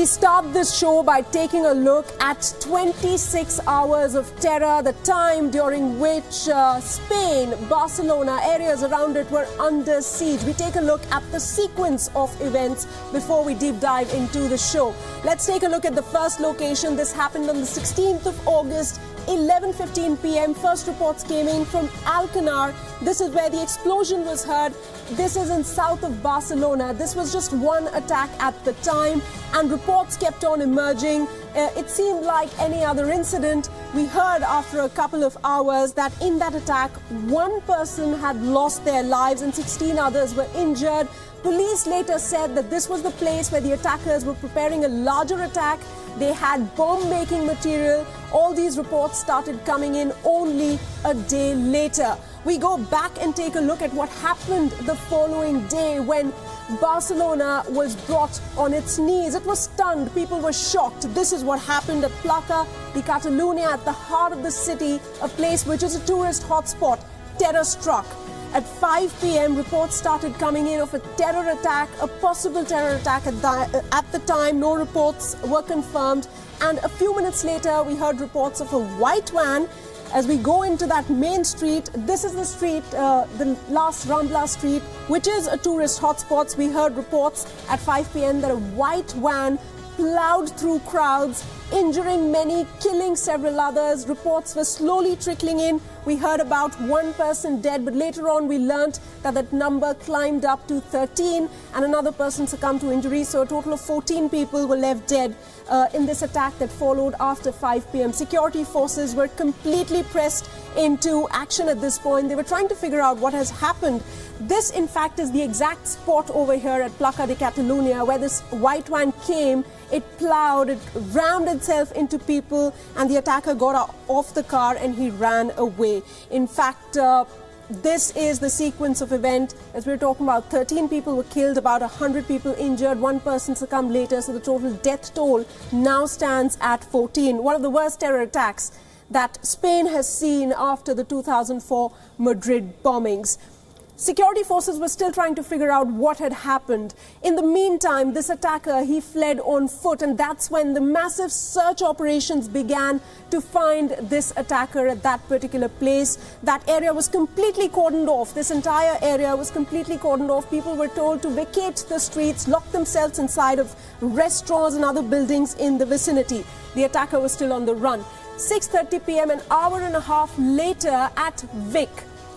We start this show by taking a look at 26 hours of terror, the time during which Spain, Barcelona, areas around it were under siege. We take a look at the sequence of events before we deep dive into the show. Let's take a look at the first location. This happened on the 16th of August, 11:15 p.m. First reports came in from Alcanar. This is where the explosion was heard. This is in south of Barcelona. This was just one attack at the time, and reports kept on emerging. It seemed like any other incident. We heard after a couple of hours that in that attack, one person had lost their lives and 16 others were injured. Police later said that this was the place where the attackers were preparing a larger attack. They had bomb-making material. All these reports started coming in only a day later. We go back and take a look at what happened the following day when Barcelona was brought on its knees. It was stunned. People were shocked. This is what happened at Plaça de Catalunya, at the heart of the city, a place which is a tourist hotspot. Terror struck. At 5 p.m., reports started coming in of a terror attack, a possible terror attack at the time. No reports were confirmed. And a few minutes later, we heard reports of a white van. As we go into that main street, this is the street, the last Rambla street, which is a tourist hotspot. We heard reports at 5 p.m. that a white van plowed through crowds, injuring many, killing several others. Reports were slowly trickling in. We heard about one person dead, but later on we learnt that that number climbed up to 13 and another person succumbed to injuries. So a total of 14 people were left dead in this attack that followed after 5 p.m. Security forces were completely pressed into action at this point. They were trying to figure out what has happened. This, in fact, is the exact spot over here at Plaça de Catalunya where this white van came. It plowed, it rammed itself into people, and the attacker got off the car and he ran away. In fact, this is the sequence of event. As we were talking about, 13 people were killed, about 100 people injured, one person succumbed later, so the total death toll now stands at 14. One of the worst terror attacks that Spain has seen after the 2004 Madrid bombings. Security forces were still trying to figure out what had happened. In the meantime, this attacker, he fled on foot, and that's when the massive search operations began to find this attacker at that particular place. That area was completely cordoned off. This entire area was completely cordoned off. People were told to vacate the streets, lock themselves inside of restaurants and other buildings in the vicinity. The attacker was still on the run. 6:30 p.m., an hour and a half later at Vic,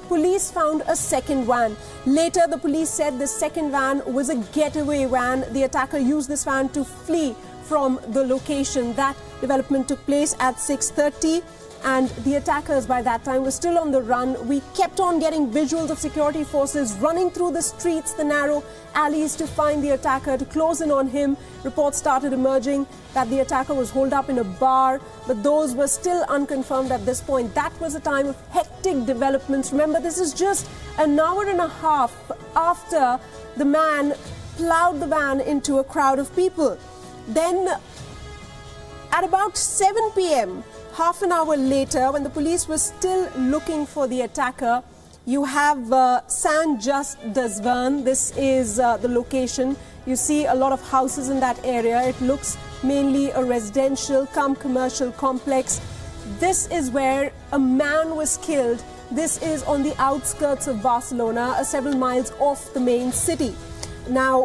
police found a second van. Later, the police said the second van was a getaway van. The attacker used this van to flee from the location. That development took place at 6:30, and the attackers by that time were still on the run. We kept on getting visuals of security forces running through the streets, the narrow alleys, to find the attacker, to close in on him. Reports started emerging that the attacker was holed up in a bar, but those were still unconfirmed at this point. That was a time of hectic developments. Remember, this is just an hour and a half after the man plowed the van into a crowd of people. Then, at about 7 p.m., half an hour later, when the police were still looking for the attacker, you have Sant Just Desvern. This is the location. You see a lot of houses in that area. It looks mainly a residential cum commercial complex. This is where a man was killed. This is on the outskirts of Barcelona, several miles off the main city. Now,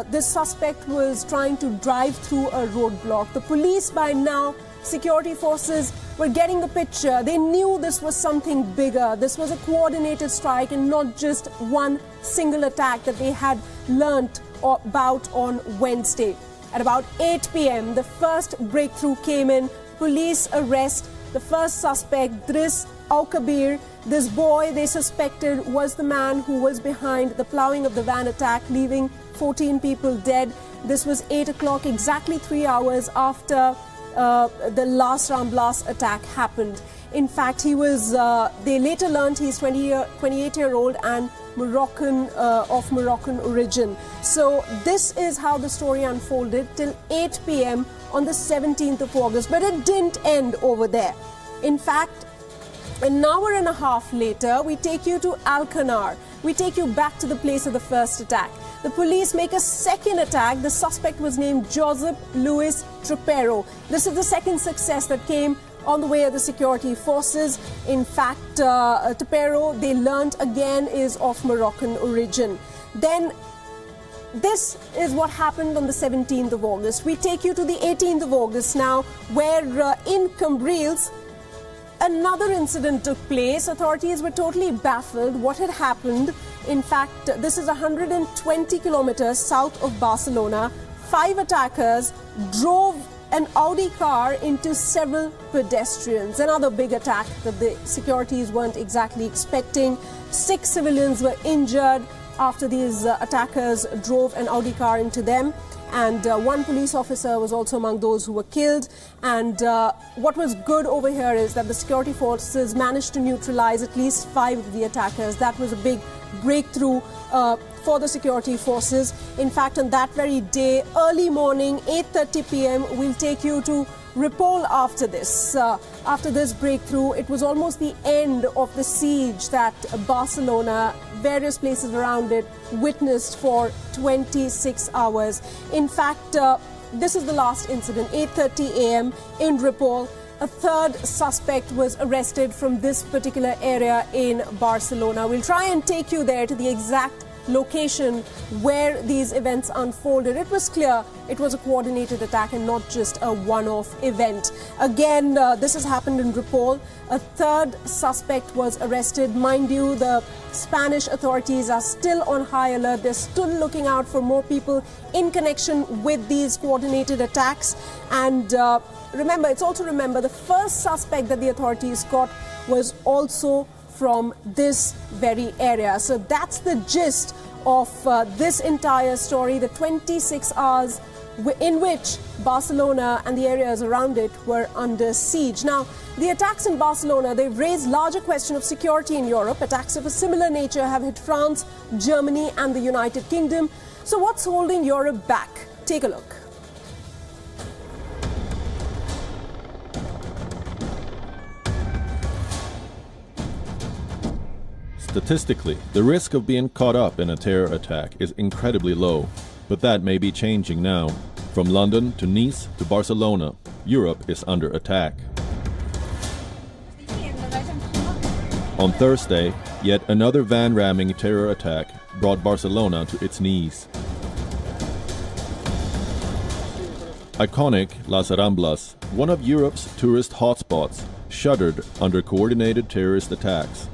this suspect was trying to drive through a roadblock. The police by now, security forces, were getting the picture. They knew this was something bigger. This was a coordinated strike and not just one single attack that they had learnt about on Wednesday. At about 8 p.m., the first breakthrough came in. Police arrest the first suspect, Driss Al-Kabir. This boy they suspected was the man who was behind the plowing of the van attack, leaving 14 people dead. This was 8 o'clock, exactly 3 hours after the last Ramblas attack happened. In fact, he was, they later learned he's 28-year-old and Moroccan, of Moroccan origin. So this is how the story unfolded till 8 p.m. on the 17th of August. But it didn't end over there. In fact, an hour and a half later, we take you to Alcanar. We take you back to the place of the first attack. the police make a second attack. The suspect was named Joseph Luis Trapero. This is the second success that came on the way of the security forces. In fact, Trapero, they learnt again, is of Moroccan origin. Then this is what happened on the 17th of August. We take you to the 18th of August now, where in Cambrils, another incident took place. Authorities were totally baffled what had happened. In fact, this is 120 kilometers south of Barcelona. 5 attackers drove an Audi car into several pedestrians. Another big attack that the securities weren't exactly expecting. 6 civilians were injured after these attackers drove an Audi car into them. And 1 police officer was also among those who were killed. And what was good over here is that the security forces managed to neutralize at least 5 of the attackers. That was a big breakthrough for the security forces. In fact, on that very day, early morning, 8:30 p.m., we'll take you to Ripoll after this. After this breakthrough, it was almost the end of the siege that Barcelona, various places around it, witnessed for 26 hours. In fact, this is the last incident, 8:30 a.m. in Ripoll. A third suspect was arrested from this particular area in Barcelona. We'll try and take you there to the exact location where these events unfolded. It was clear it was a coordinated attack and not just a one-off event. Again, this has happened in Ripoll. A third suspect was arrested. Mind you, the Spanish authorities are still on high alert. They're still looking out for more people in connection with these coordinated attacks. And remember, the first suspect that the authorities caught was also from this very area. So that's the gist of this entire story, the 26 hours in which Barcelona and the areas around it were under siege. Now, the attacks in Barcelona, they've raised larger question of security in Europe. Attacks of a similar nature have hit France, Germany and the United Kingdom. So what's holding Europe back? Take a look. Statistically, the risk of being caught up in a terror attack is incredibly low, but that may be changing now. From London to Nice to Barcelona, Europe is under attack. On Thursday, yet another van-ramming terror attack brought Barcelona to its knees. Iconic Las Ramblas, one of Europe's tourist hotspots, shuddered under coordinated terrorist attacks.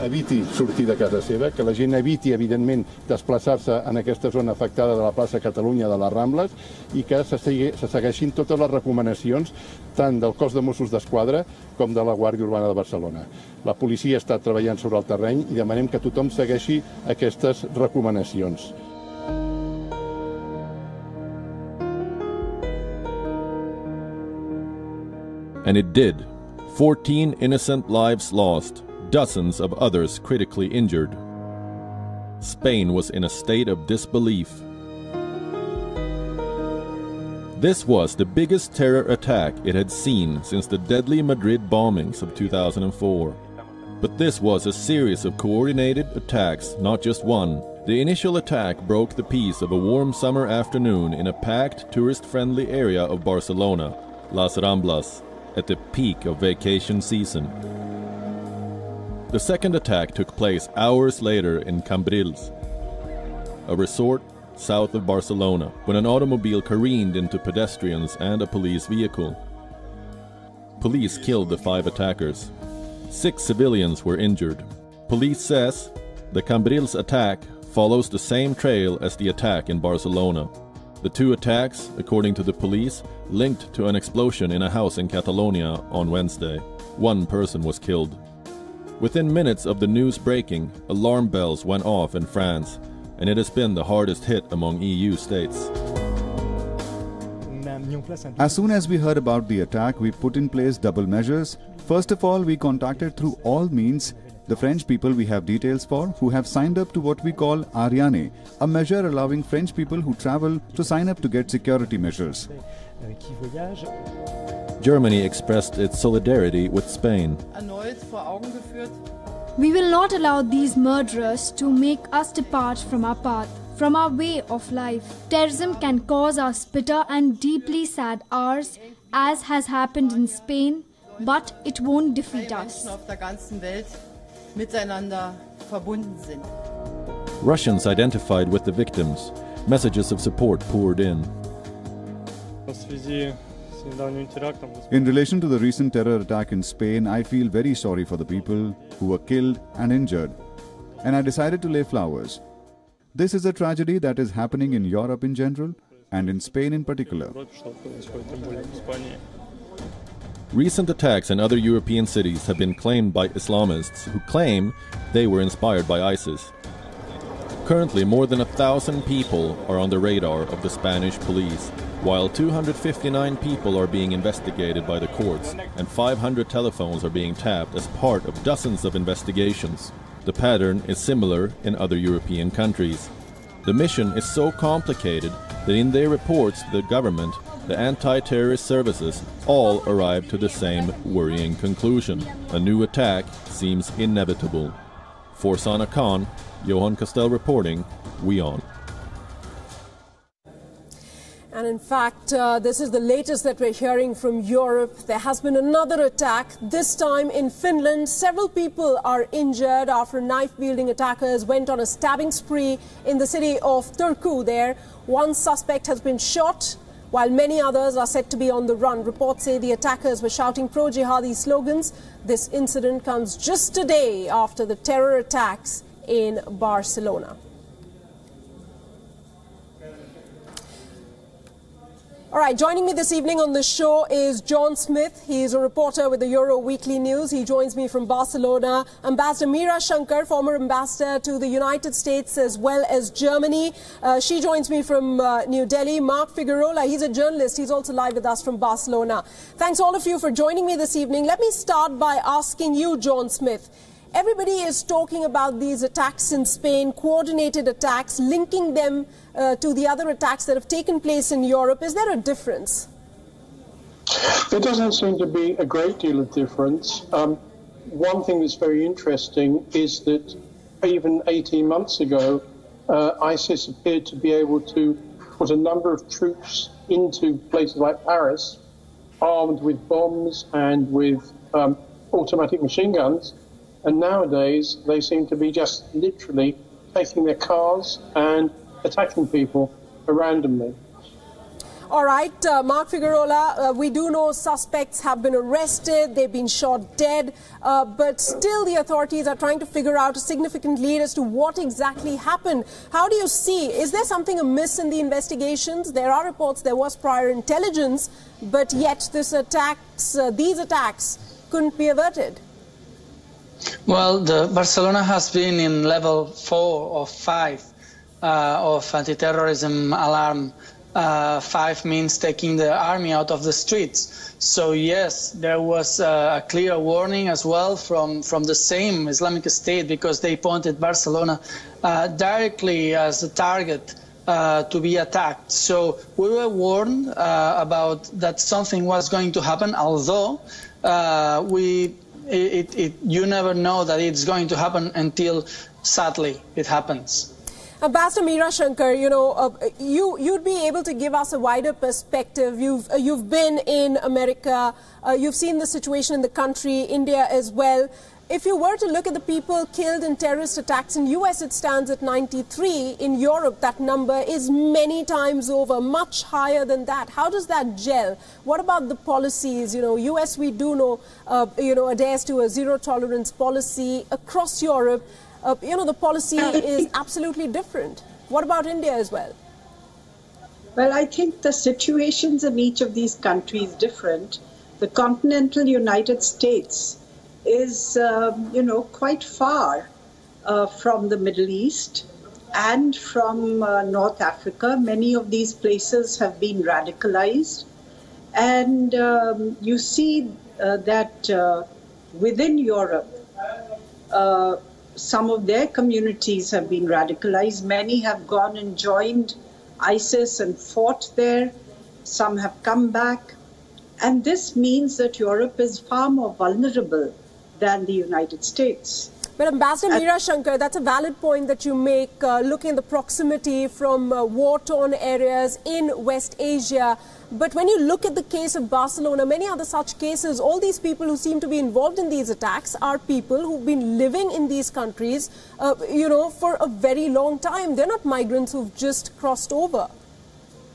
Eviti sortir de casa seva, que la gent eviti, evidentment, desplaçar-se en aquesta zona afectada de la plaça Catalunya de les Rambles i que se segueixin totes les recomanacions tant del cos de Mossos d'Esquadra com de la Guàrdia Urbana de Barcelona. La policia està treballant sobre el terreny i demanem que tothom segueixi aquestes recomanacions. And it did. 14 innocent lives lost. Dozens of others critically injured. Spain was in a state of disbelief. This was the biggest terror attack it had seen since the deadly Madrid bombings of 2004. But this was a series of coordinated attacks, not just one. The initial attack broke the peace of a warm summer afternoon in a packed, tourist-friendly area of Barcelona, Las Ramblas, at the peak of vacation season. The second attack took place hours later in Cambrils, a resort south of Barcelona, when an automobile careened into pedestrians and a police vehicle. Police killed the 5 attackers. 6 civilians were injured. Police says the Cambrils attack follows the same trail as the attack in Barcelona. The 2 attacks, according to the police, linked to an explosion in a house in Catalonia on Wednesday. 1 person was killed. Within minutes of the news breaking, alarm bells went off in France, and it has been the hardest hit among EU states. As soon as we heard about the attack, we put in place double measures. First of all, we contacted through all means the French people we have details for who have signed up to what we call Ariane, a measure allowing French people who travel to sign up to get security measures. Germany expressed its solidarity with Spain. We will not allow these murderers to make us depart from our path, from our way of life. Terrorism can cause us bitter and deeply sad hours, as has happened in Spain, but it won't defeat us. Russians identified with the victims. Messages of support poured in. In relation to the recent terror attack in Spain, I feel very sorry for the people who were killed and injured, and I decided to lay flowers. This is a tragedy that is happening in Europe in general and in Spain in particular. Recent attacks in other European cities have been claimed by Islamists who claim they were inspired by ISIS. Currently, more than 1,000 people are on the radar of the Spanish police, while 259 people are being investigated by the courts and 500 telephones are being tapped as part of dozens of investigations. The pattern is similar in other European countries. The mission is so complicated that in their reports to the government, the anti-terrorist services all arrive to the same worrying conclusion. A new attack seems inevitable. For Sana Khan, Johan Castell reporting, WION. And in fact, this is the latest that we're hearing from Europe. There has been another attack, this time in Finland. Several people are injured after knife-wielding attackers went on a stabbing spree in the city of Turku there. One suspect has been shot, while many others are said to be on the run. Reports say the attackers were shouting pro-jihadi slogans. This incident comes just a day after the terror attacks in Barcelona. All right, joining me this evening on the show is John Smith. He is a reporter with the Euro Weekly News. He joins me from Barcelona. Ambassador Meera Shankar, former ambassador to the United States as well as Germany. She joins me from New Delhi. Mark Figueroa, he's a journalist. He's also live with us from Barcelona. Thanks all of you for joining me this evening. Let me start by asking you, John Smith. Everybody is talking about these attacks in Spain, coordinated attacks, linking them to the other attacks that have taken place in Europe. Is there a difference? There doesn't seem to be a great deal of difference. One thing that's very interesting is that even 18 months ago, ISIS appeared to be able to put a number of troops into places like Paris, armed with bombs and with automatic machine guns. And nowadays, they seem to be just literally taking their cars and attacking people randomly. All right, Mark Figueroa, we do know suspects have been arrested, they've been shot dead, but still the authorities are trying to figure out a significant lead as to what exactly happened. How do you see, is there something amiss in the investigations? There are reports there was prior intelligence, but yet these attacks couldn't be averted. Well, Barcelona has been in level 4 or 5 of anti-terrorism alarm. 5 means taking the army out of the streets. So yes, there was a clear warning as well from the same Islamic State, because they pointed Barcelona directly as a target to be attacked. So we were warned about that something was going to happen, although you never know that it's going to happen until, sadly, it happens. Ambassador Meera Shankar, you know, you'd be able to give us a wider perspective. You've been in America, you've seen the situation in the country, India as well. If you were to look at the people killed in terrorist attacks in US, it stands at 93. In Europe, that number is many times over, much higher than that. How does that gel? What about the policies? You know, US, we do know, adheres to a zero-tolerance policy. Across Europe, the policy is absolutely different. What about India as well? Well, I think the situations in each of these countries different. The continental United States is, quite far from the Middle East and from North Africa. Many of these places have been radicalized. And you see that within Europe, some of their communities have been radicalized. Many have gone and joined ISIS and fought there. Some have come back. And this means that Europe is far more vulnerable than the United States. But Ambassador Meera Shankar, that's a valid point that you make, looking at the proximity from war-torn areas in West Asia. But when you look at the case of Barcelona, many other such cases, all these people who seem to be involved in these attacks are people who've been living in these countries, for a very long time. They're not migrants who've just crossed over.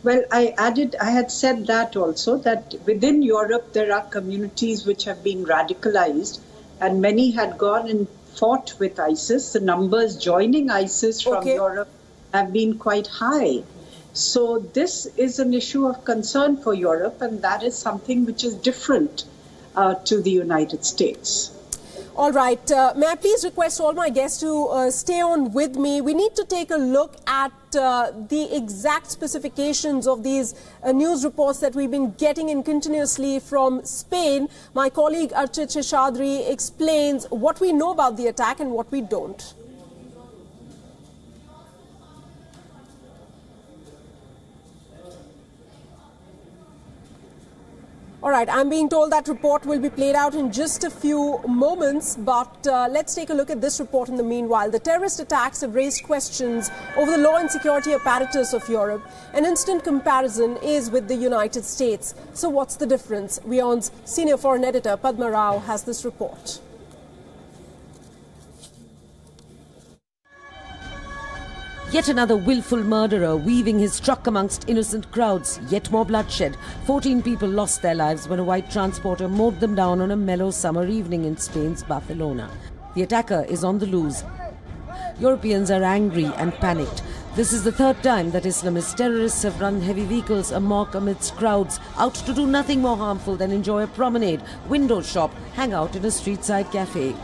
Well, I had said that also, that within Europe there are communities which have been radicalized, and many had gone and fought with ISIS. The numbers joining ISIS from Europe have been quite high. So this is an issue of concern for Europe, and that is something which is different to the United States. All right. May I please request all my guests to stay on with me? We need to take a look at the exact specifications of these news reports that we've been getting in continuously from Spain. My colleague Archit Sheshadri explains what we know about the attack and what we don't. All right, I'm being told that report will be played out in just a few moments, but let's take a look at this report in the meanwhile. The terrorist attacks have raised questions over the law and security apparatus of Europe. An instant comparison is with the United States. So what's the difference? WION's senior foreign editor Padma Rao has this report. Yet another willful murderer weaving his truck amongst innocent crowds. Yet more bloodshed. 14 people lost their lives when a white transporter mowed them down on a mellow summer evening in Spain's Barcelona. The attacker is on the loose. Europeans are angry and panicked. This is the third time that Islamist terrorists have run heavy vehicles amok amidst crowds, out to do nothing more harmful than enjoy a promenade, window shop, hang out in a street-side cafe.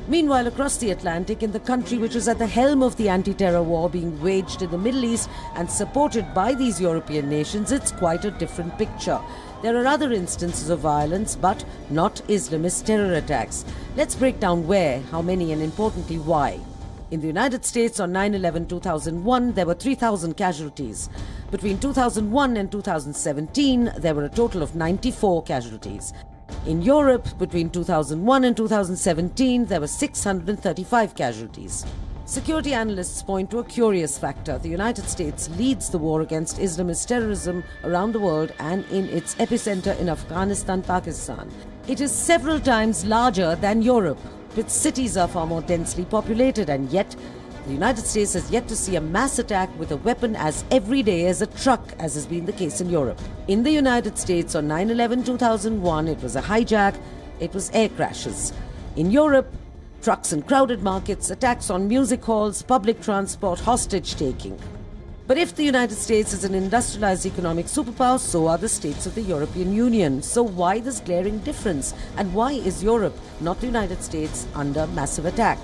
Meanwhile, across the Atlantic, in the country which is at the helm of the anti-terror war being waged in the Middle East and supported by these European nations, it's quite a different picture. There are other instances of violence, but not Islamist terror attacks. Let's break down where, how many, and importantly, why. In the United States on 9/11/2001, there were 3,000 casualties. Between 2001 and 2017, there were a total of 94 casualties. In Europe, between 2001 and 2017, there were 635 casualties. Security analysts point to a curious factor. The United States leads the war against Islamist terrorism around the world and in its epicenter in Afghanistan, Pakistan. It is several times larger than Europe. Its cities are far more densely populated, and yet the United States has yet to see a mass attack with a weapon as everyday as a truck, as has been the case in Europe. In the United States on 9/11/2001, it was a hijack, it was air crashes. In Europe, trucks in crowded markets, attacks on music halls, public transport, hostage-taking. But if the United States is an industrialized economic superpower, so are the states of the European Union. So why this glaring difference? And why is Europe, not the United States, under massive attack?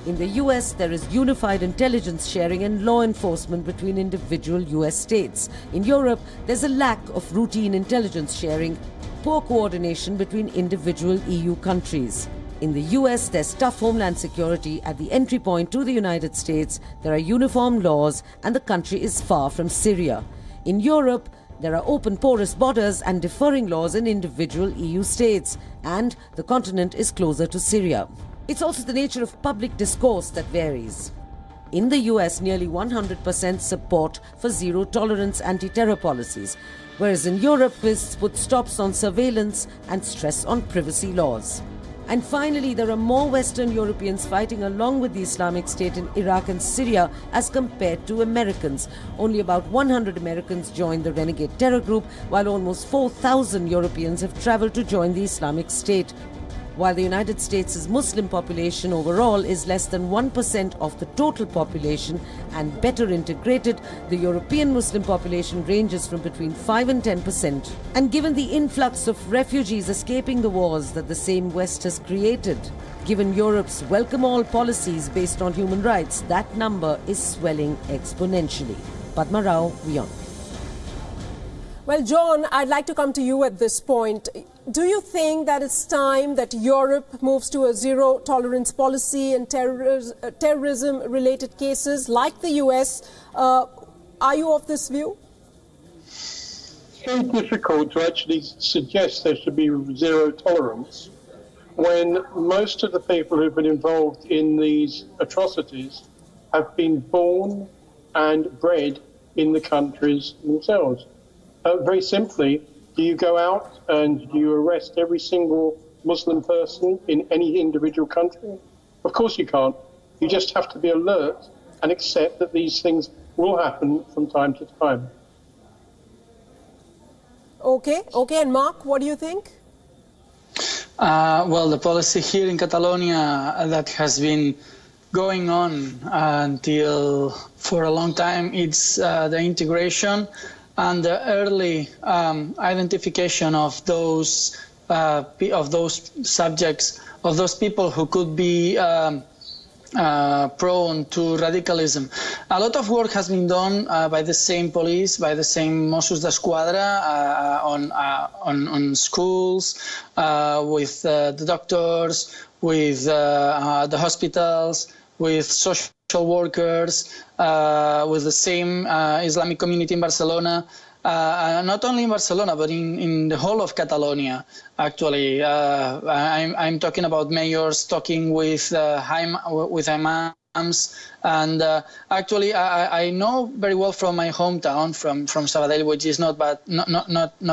In the US, there is unified intelligence sharing and law enforcement between individual US states. In Europe, there's a lack of routine intelligence sharing, poor coordination between individual EU countries. In the US, there's tough homeland security at the entry point to the United States, there are uniform laws, and the country is far from Syria. In Europe, there are open porous borders and differing laws in individual EU states, and the continent is closer to Syria. It's also the nature of public discourse that varies. In the US, nearly 100% support for zero-tolerance anti-terror policies, whereas in Europe, this put stops on surveillance and stress on privacy laws. And finally, there are more Western Europeans fighting along with the Islamic State in Iraq and Syria as compared to Americans. Only about 100 Americans joined the renegade terror group, while almost 4,000 Europeans have traveled to join the Islamic State. While the United States' Muslim population overall is less than 1% of the total population and better integrated, the European Muslim population ranges from between 5 and 10%. And given the influx of refugees escaping the wars that the same West has created, given Europe's welcome all policies based on human rights, that number is swelling exponentially. Padma Rao, WION. Well, John, I'd like to come to you at this point. Do you think that it's time that Europe moves to a zero-tolerance policy in terrorism-related cases like the US? Are you of this view? It's very difficult to actually suggest there should be zero tolerance when most of the people who've been involved in these atrocities have been born and bred in the countries themselves. Very simply, do you go out and do you arrest every single Muslim person in any individual country? Of course you can't. You just have to be alert and accept that these things will happen from time to time. Okay, and Mark, what do you think? Well, the policy here in Catalonia that has been going on until for a long time, it's the integration and the early identification of those subjects, of those people who could be prone to radicalism. A lot of work has been done by the same police, by the same Mossos d'Esquadra on schools, with the doctors, with the hospitals, with social workers, with the same Islamic community in Barcelona. Not only in Barcelona, but in the whole of Catalonia, actually. I'm talking about mayors talking with imams. And actually, I know very well from my hometown, from Sabadell, which is not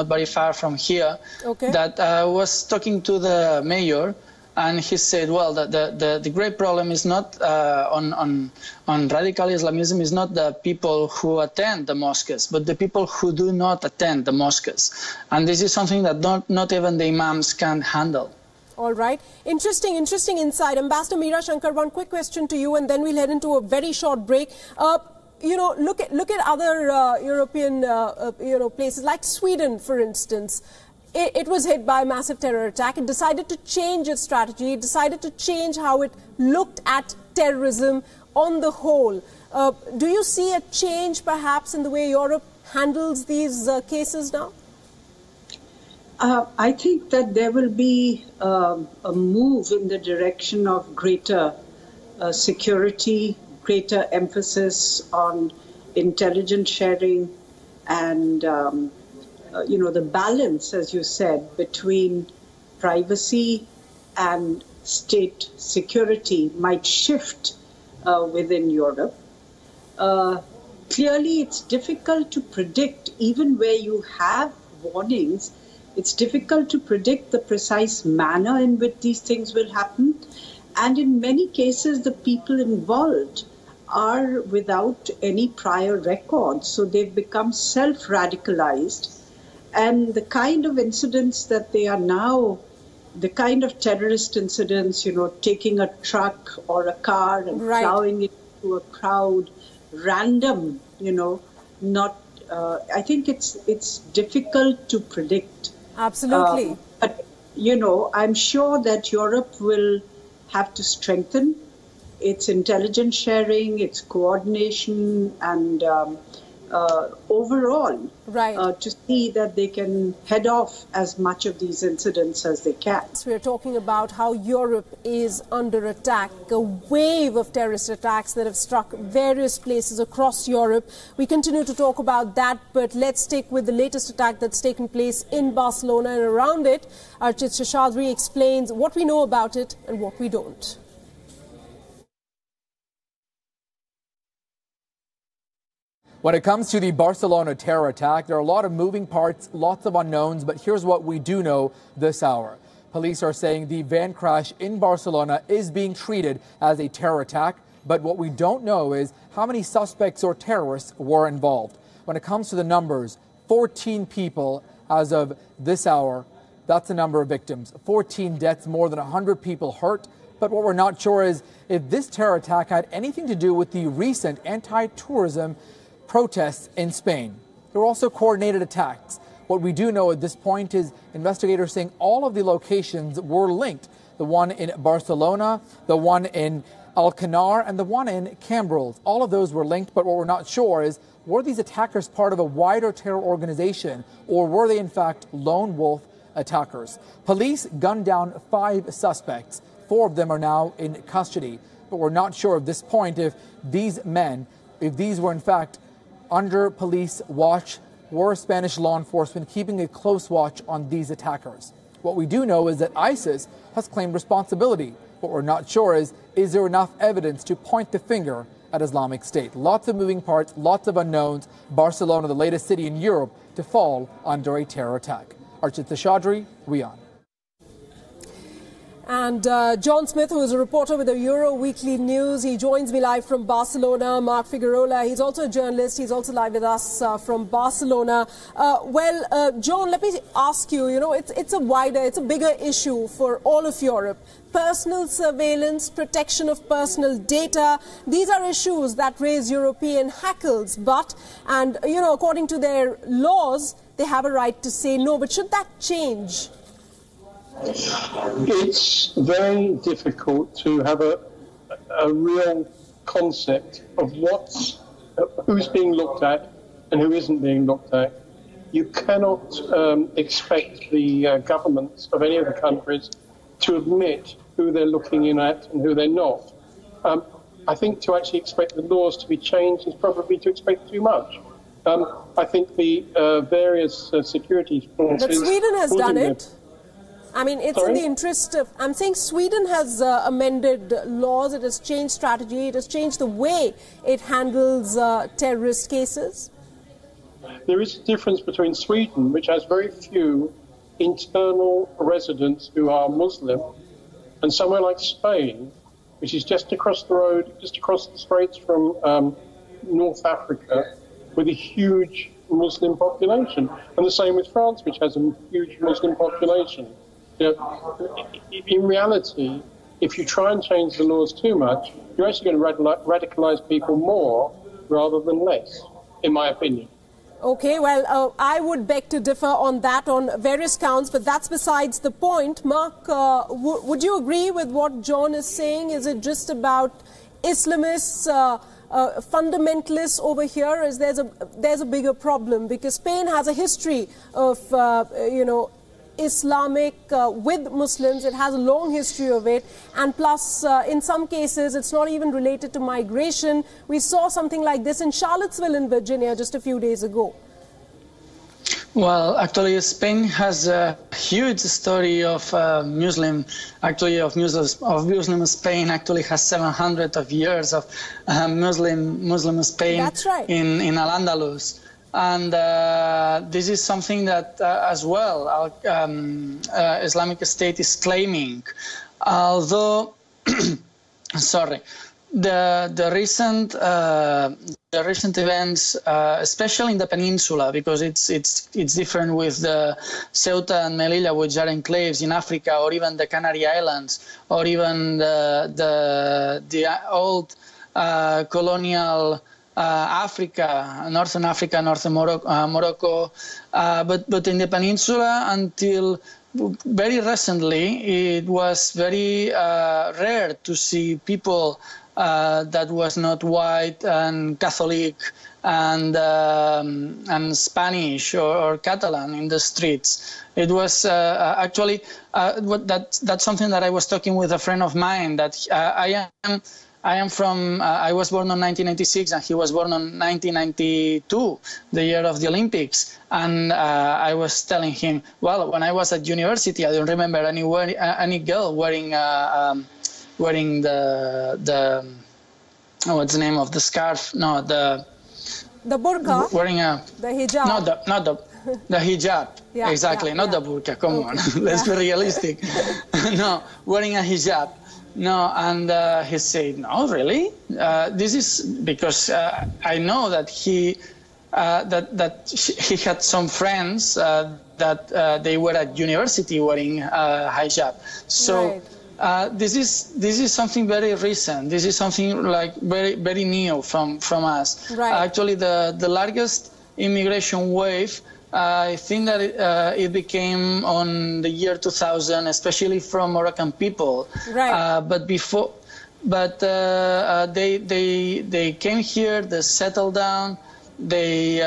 very far from here, that I was talking to the mayor. And he said, well, the great problem is not on radical Islamism is not the people who attend the mosques, but the people who do not attend the mosques. And this is something that not even the imams can handle. All right. Interesting insight. Ambassador Meera Shankar, one quick question to you, and then we'll head into a very short break. Look at other European places like Sweden, for instance. It was hit by a massive terror attack. It decided to change its strategy. It decided to change how it looked at terrorism on the whole. Do you see a change, perhaps, in the way Europe handles these cases now? I think that there will be a move in the direction of greater security, greater emphasis on intelligence sharing and the balance, as you said, between privacy and state security might shift within Europe. Clearly, it's difficult to predict, even where you have warnings, it's difficult to predict the precise manner in which these things will happen. And in many cases, the people involved are without any prior records, so they've become self-radicalized. And the kind of incidents that they are now, the kind of terrorist incidents, taking a truck or a car and plowing it into a crowd, random, I think it's difficult to predict. Absolutely. But, I'm sure that Europe will have to strengthen its intelligence sharing, its coordination, and overall to see that they can head off as much of these incidents as they can. We're talking about how Europe is under attack, a wave of terrorist attacks that have struck various places across Europe. We continue to talk about that, but let's stick with the latest attack that's taken place in Barcelona and around it. Archit Seshadri explains what we know about it and what we don't. When it comes to the Barcelona terror attack, there are a lot of moving parts, lots of unknowns, but here's what we do know this hour. Police are saying the van crash in Barcelona is being treated as a terror attack, but what we don't know is how many suspects or terrorists were involved. When it comes to the numbers, 14 people as of this hour, that's the number of victims. 14 deaths, more than 100 people hurt. But what we're not sure is if this terror attack had anything to do with the recent anti-tourism protests in Spain. There were also coordinated attacks. What we do know at this point is investigators saying all of the locations were linked. The one in Barcelona, the one in Alcanar, and the one in Cambrils. All of those were linked, but what we're not sure is were these attackers part of a wider terror organization, or were they in fact lone wolf attackers? Police gunned down 5 suspects. 4 of them are now in custody, but we're not sure at this point if these were in fact under police watch, were Spanish law enforcement keeping a close watch on these attackers. What we do know is that ISIS has claimed responsibility. What we're not sure is there enough evidence to point the finger at Islamic State? Lots of moving parts, lots of unknowns. Barcelona, the latest city in Europe to fall under a terror attack. Archit Seshadri, WION. And John Smith, who is a reporter with the Euro Weekly News, he joins me live from Barcelona. Mark Figueroa, he's also a journalist. He's also live with us from Barcelona. John, let me ask you, it's a bigger issue for all of Europe. Personal surveillance, protection of personal data, these are issues that raise European hackles. According to their laws, they have a right to say no. But should that change? It's very difficult to have a real concept of who's being looked at and who isn't being looked at. You cannot expect the governments of any of the countries to admit who they're looking in at and who they're not. I think to actually expect the laws to be changed is probably to expect too much. I think the various security forces... But Sweden has done it. I mean, it's in the interest of... I'm saying Sweden has amended laws, it has changed strategy, it has changed the way it handles terrorist cases. There is a difference between Sweden, which has very few internal residents who are Muslim, and somewhere like Spain, which is just across the road, just across the straits from North Africa, with a huge Muslim population. And the same with France, which has a huge Muslim population. In reality, if you try and change the laws too much, you're actually going to radicalize people more rather than less, in my opinion. Okay, well, I would beg to differ on that on various counts, but that's besides the point. Mark, would you agree with what John is saying? Is it just about Islamists, fundamentalists over here? Is there's a bigger problem? Because Spain has a history of, Islamic with Muslims. It has a long history of it, and plus in some cases it's not even related to migration. We saw something like this in Charlottesville in Virginia just a few days ago. Well, actually Spain has a huge story of Muslim Spain actually has 700 of years of Muslim Spain. That's right. in Al-Andalus. And this is something that, as well, Islamic State is claiming. Although, sorry, the recent events, especially in the peninsula, because it's different with the Ceuta and Melilla, which are enclaves in Africa, or even the Canary Islands, or even the old colonial. Africa, northern Morocco, but in the peninsula until very recently, it was very rare to see people that was not white and Catholic and Spanish or Catalan in the streets. It was actually that's something that I was talking with a friend of mine that I was born in 1996 and he was born in 1992, the year of the Olympics. And I was telling him, well, when I was at university, I don't remember any girl wearing the what's the name of the scarf? No, the burqa. Wearing the hijab. Not the hijab. Yeah, exactly, not the burqa. Come on, let's be realistic. No, wearing a hijab. No, and he said, no, really? This is because I know that he had some friends that they were at university wearing hijab. So this is something very recent. This is something like very new from us. Right. Actually, the largest immigration wave. I think that it became on the year 2000, especially from Moroccan people. Right. They came here. They settled down. They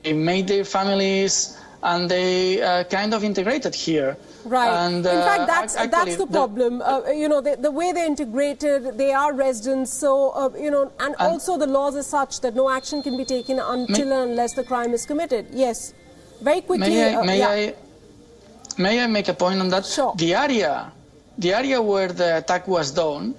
made their families, and they kind of integrated here. Right. And, in fact, that's the problem. The way they're integrated, they are residents. So, and also the laws are such that no action can be taken until and unless the crime is committed. Yes. Very quickly. May I make a point on that? Sure. The area where the attack was done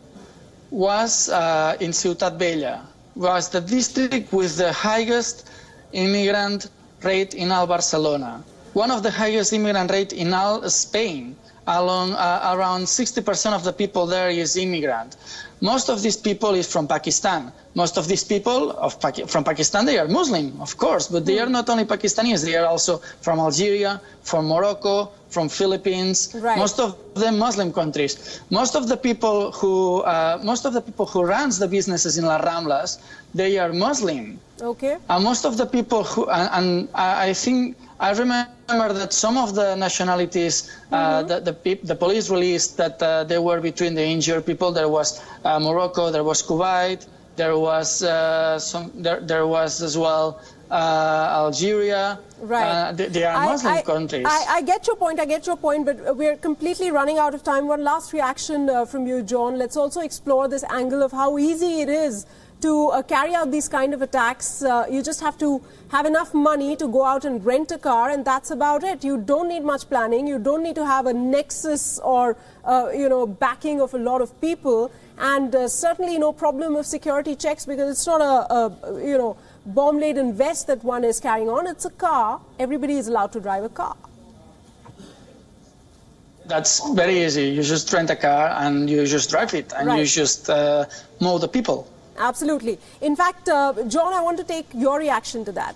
was in Ciutat Vella, was the district with the highest immigrant rate in all Barcelona, one of the highest immigrant rate in all Spain. Around 60% of the people there is immigrant. Most of these people is from Pakistan. Most of these people from Pakistan, they are Muslim, of course, but they are not only Pakistanis, they are also from Algeria, from Morocco, from Philippines, right. Most of them Muslim countries. Most of the people who runs the businesses in Las Ramblas, they are Muslim. Okay. Most of the people who, and I think, I remember that some of the nationalities, the police released that they were between the injured people. There was Morocco, there was Kuwait, there was there was as well Algeria. Right. They are Muslim countries. I get your point, but we're completely running out of time. One last reaction from you, John. Let's also explore this angle of how easy it is to carry out these kind of attacks. You just have to have enough money to go out and rent a car, and that's about it. You don't need much planning. You don't need to have a nexus or backing of a lot of people, and certainly no problem of security checks, because it's not a bomb-laden vest that one is carrying on. It's a car. Everybody is allowed to drive a car. That's very easy. You just rent a car and you just drive it, and right. You just move the people. Absolutely. In fact, John, I want to take your reaction to that.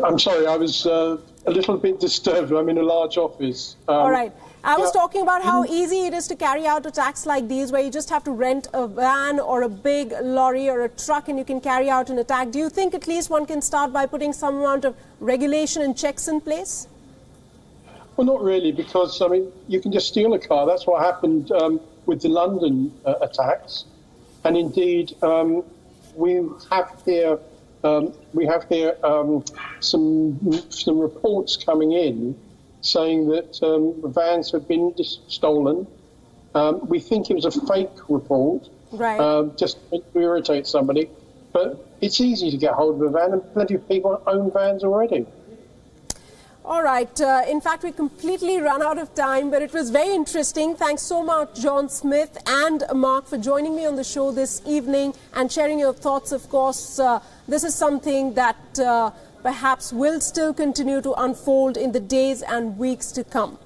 I'm sorry, I was a little bit disturbed. I'm in a large office. All right. I was talking about how easy it is to carry out attacks like these, where you just have to rent a van or a big lorry or a truck and you can carry out an attack. Do you think at least one can start by putting some amount of regulation and checks in place? Well, not really, because, I mean, you can just steal a car. That's what happened with the London attacks. And indeed, we have here some reports coming in saying that vans have been stolen. We think it was a fake report, right. Just to irritate somebody. But it's easy to get hold of a van, and plenty of people own vans already. All right. In fact, we completely run out of time, but it was very interesting. Thanks so much, John Smith and Mark, for joining me on the show this evening and sharing your thoughts. Of course, this is something that perhaps will still continue to unfold in the days and weeks to come.